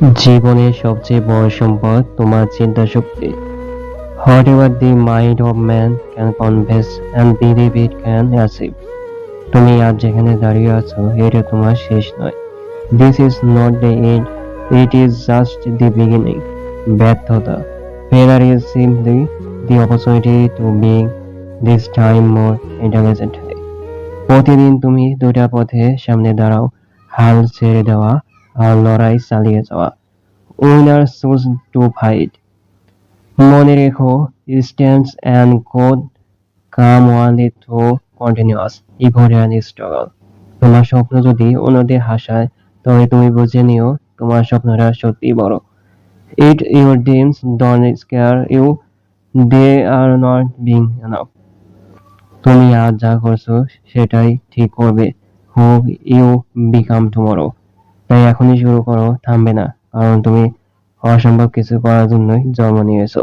জীবনের সবচেয়ে বড় সম্পদ তোমার চিন্তাশক্তি। Whatever the mind of man can convince and believe it can achieve. তুমি আজ যেখানে দাঁড়িয়ে আছো এটা তোমার শেষ নয়। This is not the end, it is just the beginning. ব্যর্থতা, failure is simply the opportunity to being this time more intelligently. প্রতিদিন তুমি দুটা পথে সামনে দাঁড়াও, হাল ছেড়ে দেওয়া আর লড়াই চালিয়ে যাওয়া। Winner choose to fight. মনে রেখো, stands and growth come only through continuous effort and struggle. তোমার স্বপ্ন যদি অন্যদের হাসায়, তবে তুমি বুঝে নিও তোমার স্বপ্নটা সত্যিই বড়। If your dreams don't scare you, they are not big enough. তুমি আজ যা করছো সেটাই ঠিক করবে হু ইউ বিকাম টুমরো। তাই এখনই শুরু করো, থামবে না, কারণ তুমি অসম্ভব কিছু করার জন্যই জন্ম নিয়েছো।